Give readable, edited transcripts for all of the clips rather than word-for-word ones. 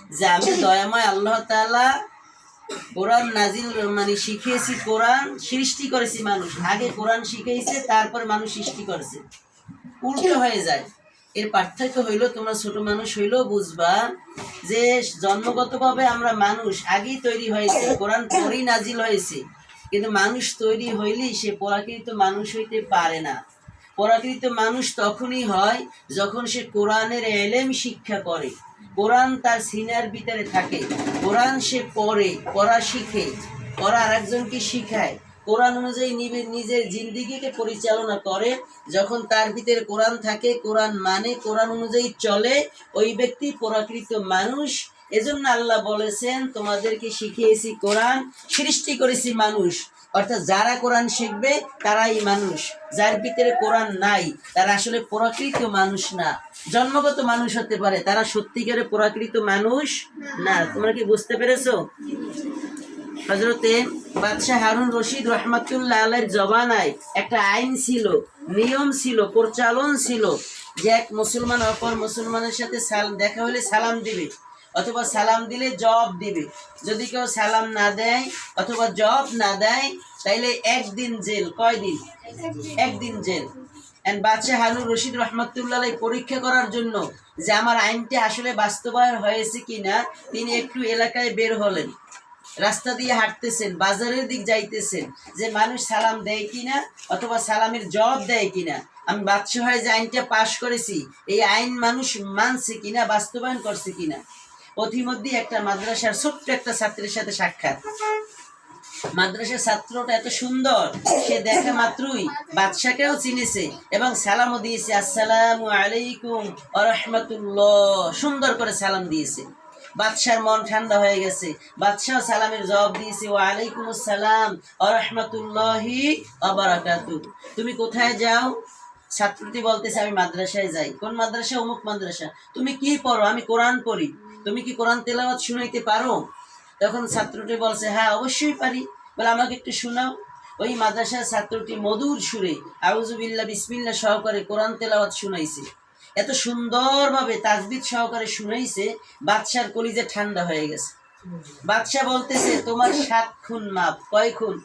যে আমি দয়াময় আল্লাহ তাআলা কোরআন নাজিল মানে শিখিয়েছি, কোরআন সৃষ্টি করেছি মানুষ, আগে কোরআন শিখিয়েছে তারপর মানুষ সৃষ্টি করেছে, উল্টো হয়ে যায়। এর পার্থক্য হইল, তোমরা ছোট মানুষ হইলেও বুঝবা যে জন্মগতভাবে আমরা মানুষ আগেই তৈরি হয়েছে, কোরআন পরেই নাজিল হয়েছে। কিন্তু মানুষ তৈরি হইলেই সে পরাকৃত মানুষ হইতে পারে না। পরাকৃত মানুষ তখনই হয় যখন সে কোরআনের এলেম শিক্ষা করে, কোরআন তার সিনার ভিতরে থাকে, কোরআন সে পড়ে, পড়া শিখে, পড়া আর একজনকে শিখায়, কোরআন অনুযায়ী নিজের জিন্দিগিকে পরিচালনা করে। যখন তার ভিতরে কোরআন থাকে, কোরআন মানে, কোরআন অনুযায়ী চলে, ওই ব্যক্তি পরাকৃত মানুষ। এজন্য আল্লাহ বলেছেন, তোমাদেরকে শিখিয়েছি কোরআন, সৃষ্টি করেছি মানুষ। অর্থাৎ যারা কোরআন শিখবে তারাই মানুষ, যার ভিতরে কোরআন নাই তারা আসলে পরাকৃত মানুষ না। জন্মগত মানুষ হতে পারে, তারা সত্যিকারে পরাকৃত মানুষ না। তোমরা কি বুঝতে পেরেছো? হযরতে বাদশাহ হারুন রশিদ রহমাতুল্লাহ আলাইহির জবানায় একটা আইন ছিল, নিয়ম ছিল, প্রচলন ছিল যে এক মুসলমান অপর মুসলমানের সাথে দেখা হলে সালাম দিবে, অথবা সালাম দিলে জবাব দিবে। যদি কেউ সালাম না দেয় অথবা জবাব না দেয় তাইলে একদিন জেল। কয়দিন? একদিন জেল। বাদশাহ হারুন রশিদ রহমাতুল্লাহ আলাইহি পরীক্ষা করার জন্য যে আমার আইনটা আসলে বাস্তবায়ন হয়েছে কিনা, তিনি একটু এলাকায় বের হলেন, রাস্তা দিয়ে হাঁটতেছেন, বাজারের দিক যাইতেছেন, যে মানুষ সালাম দেয় কিনা অথবা সালামের জবাব দেয় কিনা, আমি বাদশাহ হয়ে যে আইনটা পাশ করেছি এই আইন মানুষ মানছে কিনা, বাস্তবায়ন করছে কিনা। পথিমধ্যে একটা মাদ্রাসার ছোট্ট একটা ছাত্রের সাথে সাক্ষাৎ। মাদ্রাসার ছাত্রটা এত সুন্দর, সে দেখা মাত্রই বাদশাকেও চিনেছে এবং সালামও দিয়েছে, আসসালামু আলাইকুম ওয়া রাহমাতুল্লাহ, সুন্দর করে সালাম দিয়েছে। বাদশার মন ঠান্ডা হয়ে গেছে, বাদশাহ সালামের জবাব দিয়েছে, ওয়া আলাইকুম আসসালাম ওয়া রাহমাতুল্লাহি ওয়া বারাকাতুহু। তুমি কোথায় যাও? ছাত্রটি বলতেছে, আমি মাদ্রাসায় যাই। কোন মাদ্রাসা? অমুক মাদ্রাসা। তুমি কি পড়ো? আমি কোরআন পড়ি। তুমি কি কোরআন তেলাওয়াত শুনাইতে পারো? তখন ছাত্রটি বলছে, হ্যাঁ অবশ্যই পারি। বলে, আমাকে একটু শোনাও। ওই মাদ্রাসার ছাত্রটি মধুর সুরে আউযুবিল্লাহ বিসমিল্লাহ সহকারে কোরআন তেলাওয়াত শুনাইছে, এত সুন্দরভাবে তাজবিদ সহকারে শুনাইছে, বাদশার কলিজা ঠান্ডা হয়ে গেছে। বাদশা বলতেছে, তোমার 7 খুন মাপ। কয় খুন?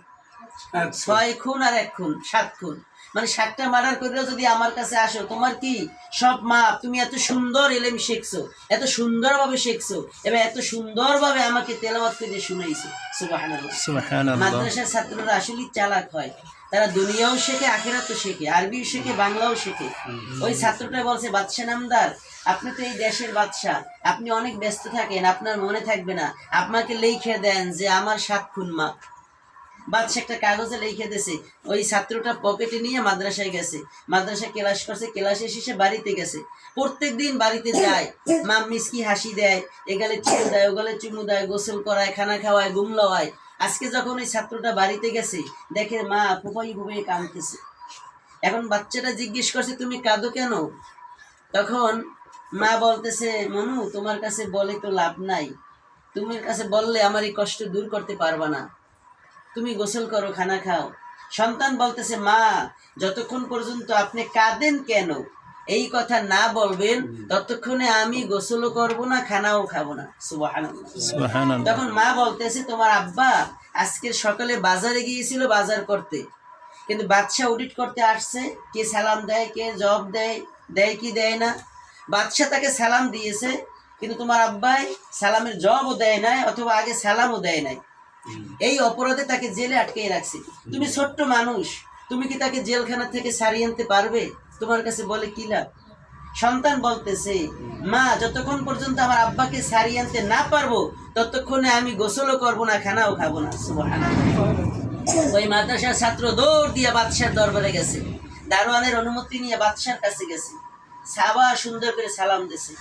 6 খুন আর 1 খুন, 7 খুন। মানে 7টা মার্ডার করেও যদি আমার কাছে আসো, তোমার কি সব মাপ? তুমি এত সুন্দর এলেম শিখছো, এত সুন্দরভাবে শিখছো এবং এত সুন্দরভাবে আমাকে তেলাওয়াত করে শুনাইছো। সুবহানাল্লাহ, সুবহানাল্লাহ। মাদ্রাসার ছাত্ররা আসলে চালাক হয়, তারা দুনিয়াও শেখে, আখিরাতও শেখে, আরবিও শেখে, বাংলাও শেখে। ওই ছাত্রটা বলছে, বাদশা নামদার, আপনি তো এই দেশের বাদশা, আপনি অনেক ব্যস্ত থাকেন, আপনার মনে থাকবে না, আপনাকে লিখে দেন যে আমার 7 খুন মাপ। বাদশা একটা কাগজে লিখে দিয়েছে। ওই ছাত্রটা পকেটে নিয়ে মাদ্রাসায় গেছে, মাদ্রাসায় ক্লাস করছে, ক্লাসে শেষে বাড়িতে গেছে। প্রত্যেক দিন বাড়িতে যায়, মা মিষ্টি হাসি দেয়, এগালে চুমু দেয়, ওগালে চুমু দেয়, গোসল করায়, খানা খাওয়ায়, ঘুম লওয়ায়। আজকে যখন ওই ছাত্রটা বাড়িতে গেছে, দেখে মা ফুপাই ফুপাই কাঁদতেছে। এখন বাচ্চাটা জিজ্ঞেস করছে, তুমি কাঁদো কেন? তখন মা বলতেছে, মনু, তোমার কাছে বলে তো লাভ নাই, তোমার কাছে বললে আমার এই কষ্ট দূর করতে পারবা না, তুমি গোসল করো, খানা খাও। সন্তান বলতেছে, মা, যতক্ষণ পর্যন্ত আপনি কাঁদেন কেন এই কথা না বলবেন ততক্ষণে আমি গোসলও করব না, খানাও খাবো না। সুবহানাল্লাহ, সুবহানাল্লাহ। তখন মা বলতেছে, তোমার আব্বা আজকে সকালে বাজারে গিয়েছিল বাজার করতে, কিন্তু বাদশা অডিট করতে আসছে, কে সালাম দেয়, কে জবাব দেয়, দেয় কি দেয় না। বাদশা তাকে সালাম দিয়েছে, কিন্তু তোমার আব্বাই সালামের জবাবও দেয় নাই, অথবা আগে সালামও দেয় নাই। এই অপরাধে তাকে জেলে আটকে রাখছে। তুমি ছোট্ট মানুষ, তুমি কি তাকে জেলখানা থেকে ছাড়িয়ে আনতে পারবে? তোমার কাছে বলে কি লাভ? সন্তান বলতেছে, মা, যতক্ষণ পর্যন্ত আমার আব্বাকে ছাড়িয়ে আনতে না পারবো ততক্ষণে আমি গোসলও করবো না, খানাও খাবো না। সুবহানাল্লাহ। ওই মাদ্রাসার ছাত্র দৌড় দিয়ে বাদশার দরবারে গেছে, দারোয়ানের অনুমতি নিয়ে বাদশার কাছে গেছে, সাবা সুন্দর করে সালাম দিয়েছে।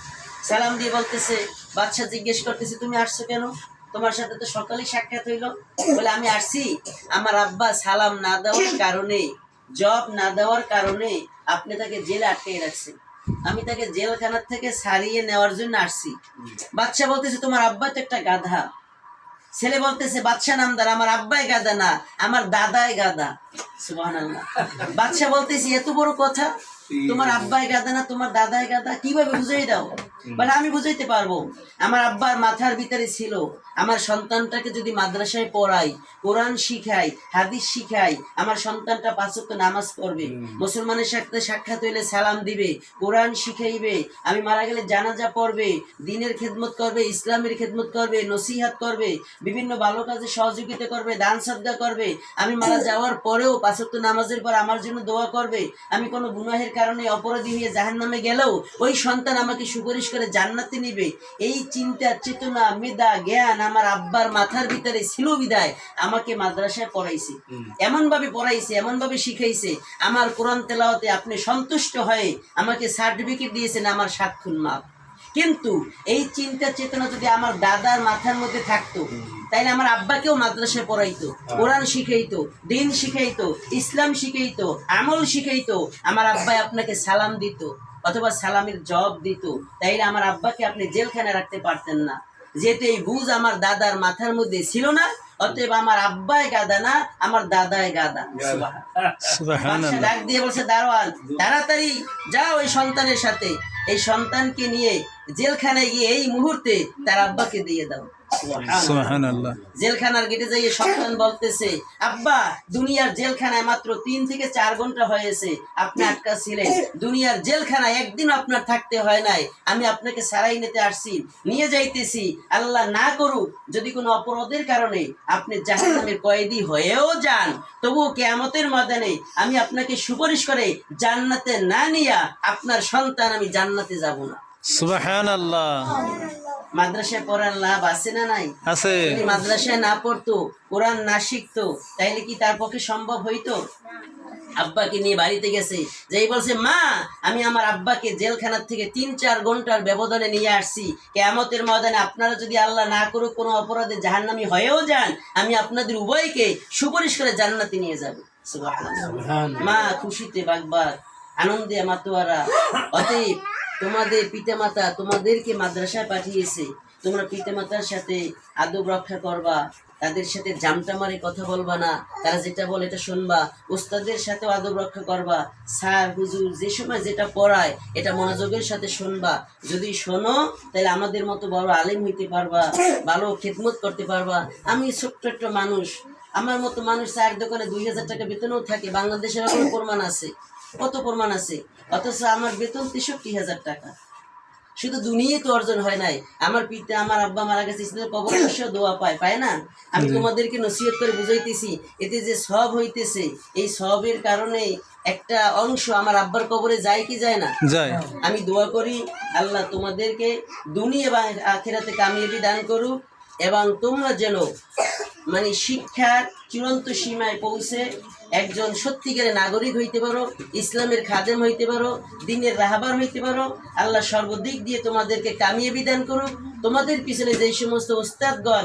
সালাম দিয়ে বলতেছে, বাদশা জিজ্ঞেস করতেছে, তুমি আসছো কেন? তোমার সাথে তো সকালেই সাক্ষাৎ হইলো। বলে, আমি আসছি আমার আব্বা সালাম না দেওয়ার কারণে, জব না দেওয়ার কারণে আপনি তাকে জেলে আটকে রাখছেন, আমি তাকে জেলখানার থেকে ছাড়িয়ে নেওয়ার জন্য আসছি। বাদশা বলতেছে, তোমার আব্বা তো একটা গাধা। ছেলে বলতেছে, বাদশা নামদার, আমার আব্বাই গাধা না, আমার দাদাই গাধা। সুবহানাল্লাহ। বাদশা বলতেছে, এত বড় কথা, তোমার আব্বাই গাধা না, তোমার দাদাই গাধা, কিভাবে বুঝাই দাও? মানে আমি বুঝাইতে পারবো। আমার আব্বার মাথার ভিতরে ছিল আমার সন্তানটাকে যদি মাদ্রাসায় পড়াই, কোরআন শিখাই, হাদিস শিখাই, আমার সন্তানটা 5 ওয়াক্ত নামাজ পড়বে, মুসলমানের সাথে সাক্ষাৎ হইলে সালাম দিবে, কোরআন শিখাইবে, আমি মারা গেলে জানাজা পড়বে, দ্বীনের খেদমত করবে, ইসলামের খেদমত করবে, নসিহত করবে, বিভিন্ন ভালো কাজে সহযোগিতা করবে, দান সাদকা করবে, আমি মারা যাওয়ার পরেও 5 ওয়াক্ত নামাজের পর আমার জন্য দোয়া করবে, আমি কোনো গুনাহের কারণে অপরাধী হয়ে জাহান্নামে গেলেও ওই সন্তান আমাকে সুপারিশ করে জান্নাতে নিবে। এই চিন্তা, চেতনা, মেধা, জ্ঞান আমার আব্বার মাথার ভিতরে ছিল বিদায় আমাকে মাদ্রাসায় পড়াইছে, এমন ভাবে পড়াইছে, এমন ভাবে শিখাইছে, আমার কোরআন তেলাওয়াতে আপনি সন্তুষ্ট হয়ে আমাকে সার্টিফিকেট দিয়েছেন আমার 7 খুন মাপ। কিন্তু এই চিন্তা চেতনা যদি আমার দাদার মাথার মধ্যে থাকতো, তাইলে আমার আব্বাকেও মাদ্রাসায় পড়াইতো, কোরআন শিখাইতো, দিন শিখাইতো, ইসলাম শিখাইতো, আমল শিখাইতো, আমার আব্বাই আপনাকে সালাম দিত অথবা সালামের জবাব দিত, তাইলে আমার আব্বাকে আপনি জেলখানায় রাখতে পারতেন না। যেহেতু এই বুঝ আমার দাদার মাথার মধ্যে ছিল না, অতএব আমার আব্বাই গাদা না, আমার দাদাই গাদা। সুবহানাল্লাহ। ডাক দিয়ে বলছে, দারোয়ান তাড়াতাড়ি যাও ওই সন্তানের সাথে, এই সন্তানকে নিয়ে জেলখানায় গিয়ে এই মুহূর্তে তার আব্বাকে দিয়ে দাও। সুবহানাল্লাহ। জেলখানার গেটে যাইয়ে সন্তান বলতেছে, আব্বা দুনিয়ার জেলখানায় মাত্র 3 থেকে 4 ঘন্টা হয়েছে আপনি আটকা ছিলেন, দুনিয়ার জেলখানায় একদিন আপনার থাকতে হয় নাই, আমি আপনাকে সারাই নিতে আসছি, নিয়ে যাইতেছি, আল্লাহ না করুক যদি কোনো অপরাধের কারণে আপনি জাহান্নামের কয়েদি হয়েও যান, তবুও কিয়ামতের ময়দানে আমি আপনাকে সুপারিশ করে জান্নাতে না নিয়া আপনার সন্তান আমি জান্নাতে যাব না। সুবহানাল্লাহ। মাদ্রাসায় পড়ার লাভ আছে না নাই? আছে। যদি মাদ্রাসায় না পড়তো, কোরআন না শিখতো, তাইলে কি তার পক্ষে সম্ভব হইতো? আব্বাকে নিয়ে বাড়িতে গেছে, যেই বলছে, মা আমি আমার আব্বাকে জেলখানার থেকে 3-4 ঘন্টার ব্যবধানে নিয়ে আসছি, কিয়ামতের ময়দানে আপনারা যদি আল্লাহ না করুক কোনো অপরাধে জাহান্নামী হয়েও যান, আমি আপনাদের উভয়কে সুপারিশ করে জান্নাতে নিয়ে যাব। সুবহানাল্লাহ। মা খুশিতে বাগবাগ, আনন্দে মাতোয়ারা। অতএব তোমাদের পিতামাতা তোমাদেরকে মাদ্রাসায় পাঠিয়েছে, তোমরা পিতামাতার সাথে আদব রক্ষা করবা, তাদের সাথে জামটা মারে কথা বলবা না, তারা যেটা বলে এটা শুনবা, উস্তাদের সাথেও আদব রক্ষা করবা, স্যার হুজুর যে সময় যেটা পড়ায় এটা মনোযোগের সাথে শুনবা, যদি শোনো তাহলে আমাদের মতো বড় আলেম হইতে পারবা, ভালো খেদমত করতে পারবা। আমি ছোট্ট একটা মানুষ, আমার মতো মানুষ চায়ের দোকানে 2000 টাকা বেতনও থাকে, বাংলাদেশের কোনো প্রমাণ আছে, কত প্রমাণ আছে, অথচ আমার বেতন 63,000 টাকা। শুধু দুনিয়ায় তো অর্জন হয় নাই, আমার পিতা আমার আব্বা মারা গেছে, ইসলামের কবরে বসেও দোয়া পায় না? আমি তোমাদেরকে নসিহত করে বুঝাইতেছি, এতে যে সওয়াব হইতেছে, এই সওয়াবের কারণে একটা অংশ আমার আব্বার কবরে যায় কি যায় না? যায়। আমি দোয়া করি আল্লাহ তোমাদেরকে দুনিয়া এবং আখিরাতে কামিয়াবি দান করুক, এবং তোমরা যেন মানে শিক্ষার চূড়ান্ত সীমায় পৌঁছে একজন সত্যিকারের নাগরিক হইতে পারো, ইসলামের খাদেম হইতে পারো, দ্বীনের রাহবার হইতে পারো। আল্লাহ সর্বদিক দিয়ে তোমাদেরকে কামিয়াবি দান করুক। তোমাদের পিছনে যেই সমস্ত ওস্তাদগণ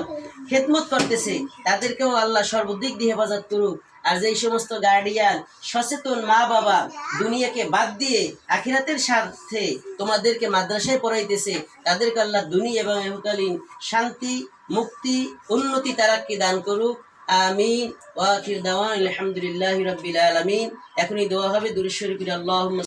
খেদমত করতেছে তাদেরকেও আল্লাহ সর্বদিক দিয়ে হেফাজত করুক। আর যেই সমস্ত গার্ডিয়ান সচেতন মা বাবা দুনিয়াকে বাদ দিয়ে আখিরাতের স্বার্থে তোমাদেরকে মাদ্রাসায় পড়াইতেছে, তাদেরকে আল্লাহ দুনিয়া এবং ইহকালীন শান্তি, মুক্তি, উন্নতি, তারাক্কি দান করুক। আমিন। ওয়া আখির দাওয়ানা আলহামদুলিল্লাহি রাব্বিল আলামিন। এখনই দোয়া হবে, দুরূদ শরীফ, আল্লাহুম্মা